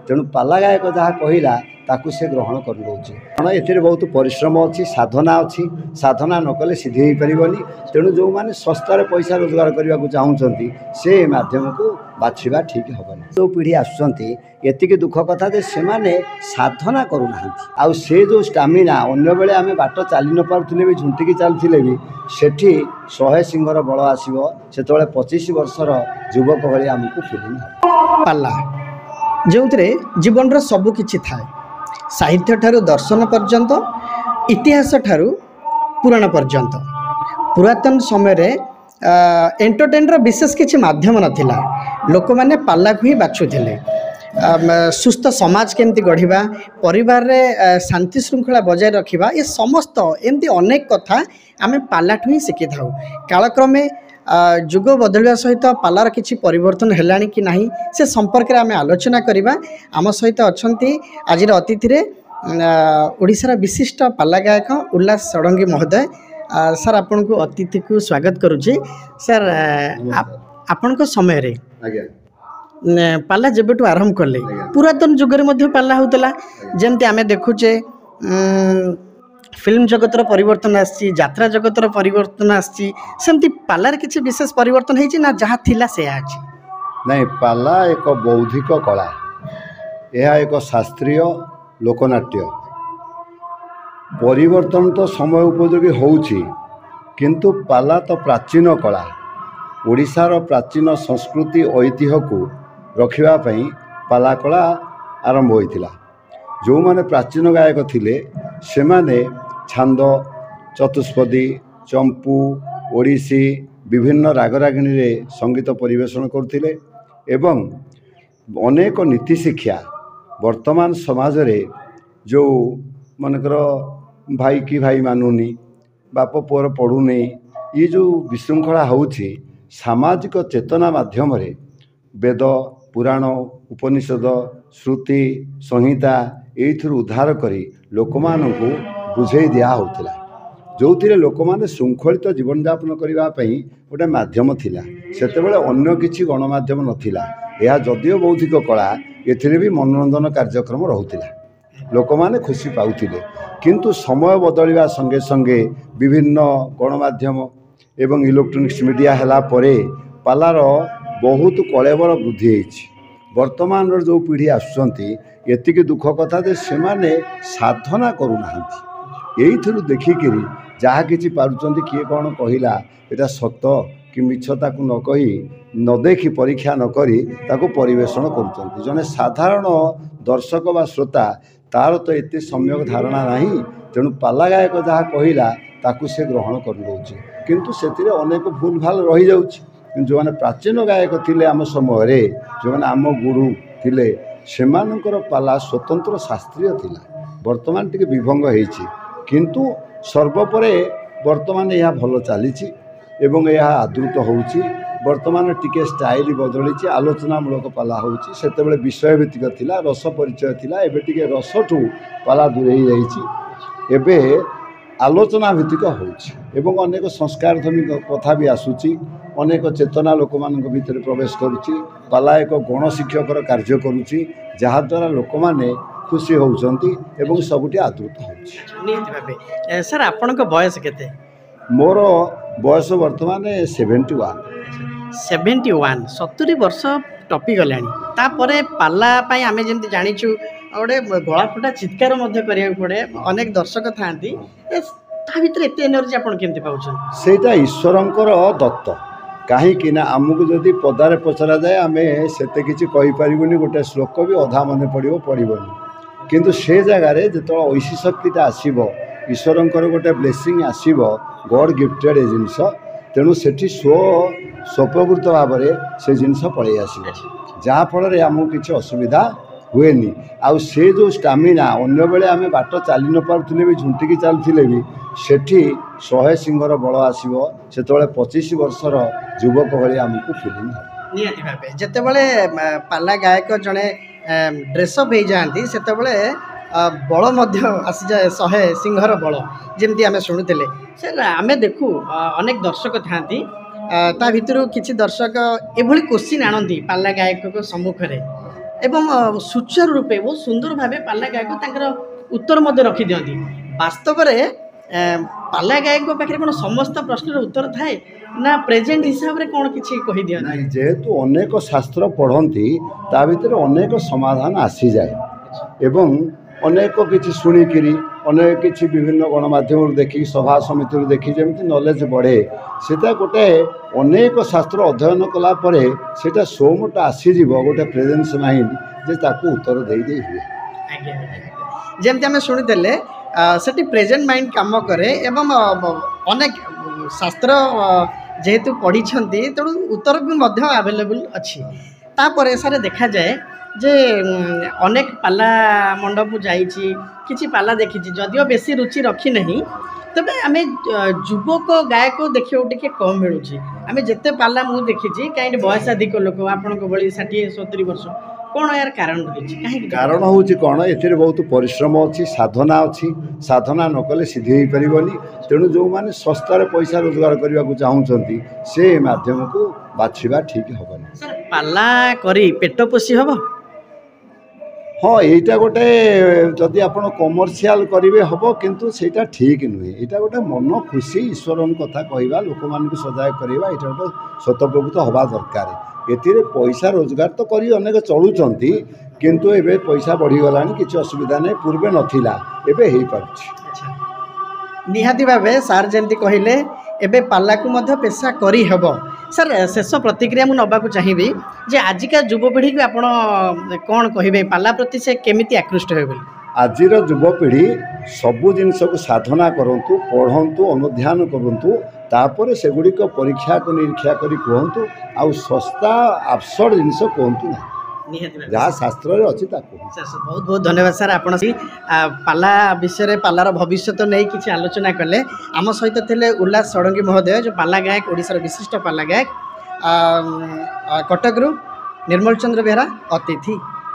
तेणु पाला गायक जहाँ कहला ताकू से ग्रहण कर नौचे कारण ए बहुत परिश्रम अच्छी साधना अच्छी साधना न कले सिद्धि हो पारनि तेणु जो मैंने सस्तार पैसा रोजगार करने को चाहूँगी से मध्यम को बाछा ठीक हेनी जो पीढ़ी आसुँच एतिक दुख कथा जे से साधना करूना आउ से जो स्टामिना अन्य बेले आम बाट चली न पारे भी झुंटिकी चलते भी सेठी 100 सिंहर बल आसो से 25 वर्षर युवक भाई आमको फिलिंग पाला जो जीवन सबु किछि थाए साहित्य ठारू दर्शन पर्यंत इतिहास ठारू पुराण पर्यंत पुरातन समय रे एंटरटेन विशेष किसी माध्यम नथिला लोक माने पाला को ही बाछुथिले सुस्थ समाज केमती गढ़ा परिवार रे शांति श्रृंखला बजाय रखा ये समस्त एमती अनेक कथा आम पालाठू ही शिखी था कालक्रमे जुग बदलवा सहित पालार किसी परिवर्तन है कि नहीं से संपर्क में आम आलोचना करवा आम सहित अच्छा आज अतिथि रे ओडिशार विशिष्ट पाला गायक उल्लास षडंगी महोदय सर आपण को अतिथि को स्वागत करुच्ची सर आपण समय रे पाला जब आरंभ कले पुरातन जुगर मध्य पाला होता जमती आम देखुचे फिल्म जगतर परिवर्तन आसी यात्रा जगतर परिवर्तन आसी सेमती पालार किसी विशेष परिवर्तन है ना जहाँ थिला से आज नहीं पाला एक बौद्धिक कला यह एक शास्त्रीय लोकनाट्य परिवर्तन तो समय उपयोगी होउछि किंतु पाला तो प्राचीन कला ओडिशार प्राचीन संस्कृति ऐतिह्य को रखिबा पई पाला कला आरंभ होइतिला जो माने प्राचीन गायक थिले से माने छांद चतुष्पदी चंपू ओडिसी विभिन्न रागरागिणी रे संगीत परिवेषण करथिले एवं अनेक नीति शिक्षा वर्तमान समाज रे जो मनकर भाई की भाई मानुनी बाप पुअर पढ़ुनी ये जो विशृंखला होउछि सामाजिक चेतना माध्यम रे वेद पुराण उपनिषद श्रुति संहिता एथुर उद्धार करी लोकमानंकु बुझे दिया होतिला जो लोक मैंने श्रृंखलित जीवन यापन करने गोटे मध्यम थिला सेतेबेले अन्य किछि गणमाध्यम नथिला यह जदिओ बौद्धिक कला एथिरे भी मनोरंजन कार्यक्रम रहुतिला लोक मैंने खुशी पाउथिले किंतु समय बदलिवा संगे संगे विभिन्न गणमाध्यम एवं इलेक्ट्रोनिक्स मीडिया हला परे पालार बहुत कलेबर वृद्धि होइछि वर्तमान जो पीढ़ी आसुचंती एतिक दुख कथा जे से साधना करूना यही देखिकी जहाँ कि पारुचंती किए कौन कहला एटा सत कि मिछता को न कही न देखी परीक्षा न करी ताको परिवेषण करुचंती जने साधारण दर्शक बा श्रोता तार तो एते सम्यक धारणा नहीं तेणु पाला गायक जहाँ कहला ताकू से ग्रहण कर नौचे किंतु से अनेक भूल भाल रही जाउछि जो माने प्राचीन गायक थिले आम समय रे जो माने आम गुरु थिले सेमानकर पाला स्वतंत्र शास्त्रीय थिला वर्तमान टिके विभंग होइछि किंतु सर्वपरे वर्तमान यह भल चली एवं यह आदृत होउछि वर्तमान टिके स्टाइल बदली आलोचनामूलक पाला होउछि सेतेबेले विषयभित्तिक थिला रस परिचय थिला एबे टिके रसठू पाला दूरेई जाइछि एबे आलोचना भित्तिक होउछि एवं अनेक संस्कारधर्मिक कथा भी आसुछि अनेक चेतना लोक मान भितर प्रवेश करुछि पाला एक गण शिक्षकर कार्य करुछि जहाँ द्वारा लोक माने खुशी होउछंती एवं सबुटी आदृत होउछि निहित भाबे सर आपनक बयस केते मोर बयस वर्तमान 71 70 वर्ष टपी गलानी तापरे पाला पाई आमे जेमति जानिछु गोटे गला फटा चित्कार मध्य करिया पड़े अनेक दर्शक थांती ता भितर एते एनर्जी आपन केमति पाउछन सेटा ईश्वरंकर दत्त कहीं आमको जदि पदारे पचरा जाए आम से किसी कहीपरबूनी गोटे श्लोक भी अधा मन पड़ोनी किंतु से जगार जो ऐसी शक्तिटा आसब ईश्वरंकर गोटे ब्लेसिंग आसब गॉड गिफ्टेड जिनस तेणु से स्वप्रवृत्त भाव में से जिनस पलि आसब जहाँफल आमको किसी असुविधा हुएनी आउ से जो स्टामिना अन्य बेले आम बाट चली न पारे भी झुंटिकी चलते भी सेठी 100 सिंहर बल आसो से 25 वर्षर युवक भाई आमको फिलिंग निहाती भावे जितेबाला पाला गायक जड़े ड्रेसअप हो जाती से बल आसी जाए 100 सिंहर बल जमती आम शुणुले सर आम देखू अनेक दर्शक था भितर किसी दर्शक एभली क्वेश्चन आणती पाला गायक सम्मुखें एवं सुचारू रूपे बहुत सुंदर भाव पाला गायक तांकर उत्तर मध्य रखी दियंती वास्तव में पाला गायक पाखे कौन समस्त प्रश्न उत्तर थाए ना प्रेजेंट हिसाब से कौन किसी कही दिया नहीं जेहेतु अनेक शास्त्र पढ़ती ता भीतर अनेक समाधान आसी जाए एवं अनेक किसी शुणिकी अनेक किसी विभिन्न गणमाध्यम देखी सभा समिति देखी जमी नॉलेज बढ़े सेटा गोटे अनेक शास्त्र अध्ययन कलापर से सोमटा आसीज गोटे प्रेजेन्स माइंड जे ताकू उत्तर दे दे हुए जमती आम शुणीदे से प्रेजेंट माइंड काम करे एवं अनेक शास्त्र जेहेतु पढ़ी तेणु उत्तर भी अवेलेबल अच्छी तापर सारे देखा जाए जे अनेक पाला मंडप जाइए किसी पाला देखी जदिव बेसी रुचि रखी नहीं तबे आम युवक गायक देखा टे कम मिलूँ आम जिते पाला मुझे देखी कहीं बयस अधिक लोक आपण 60-70 वर्ष कौन यार कारण रही कारण हूँ कौन ए बहुत परिश्रम अच्छी साधना न कले सिद्धि हो पारनी तेणु जो मैंने सस्तार पैसा रोजगार करने को चाहूँगी से मध्यम को बाछा ठीक हेनी पाला करी पेट पोषी हम हाँ यहीटा गोटे जदि आप कमर्शियल करेंगे हम किंतु सेटा ठीक नुहे यहाँ गोटे मन खुशी ईश्वर कथा कहवा लोक मान सजाग करवा यहाँ गोटे सतप्रभुत हवा दरकार एथिरे पैसा रोजगार तो करी अनेक चलुचंती किंतु एबे पैसा बढ़ीगला किसी असुविधा नहीं पूर्वे नथिला एबे हो पारुछि निहाती भावे सार जमती कहले एबे पाला को मध्य पेशा करी हेब सर शेष प्रतिक्रिया मुझे नवाक चाहिए जे आजिका युवपीढ़ी को आपण कौन कहे पाला प्रति से केमिति आकृष्ट हे बोली आजिर युवपीढ़ी सबू जिनस को साधना करंतु पढ़ंतु अनुध्यान करंतु तापर सेगुड़िक परीक्षा को निरीक्षा करी कहतु आउ सस्ता आबसर्ड जिनस कहतु ना जहाँ शास्त्र अच्छी बहुत बहुत धन्यवाद सर आप पाला विषय पालार भविष्य नहीं किसी आलोचना कले आम सहित थे उल्लास षडंगी महोदय जो पाला गायक ओडिशार विशिष्ट पाला गायक कटक निर्मल चंद्र बेहरा अतिथि।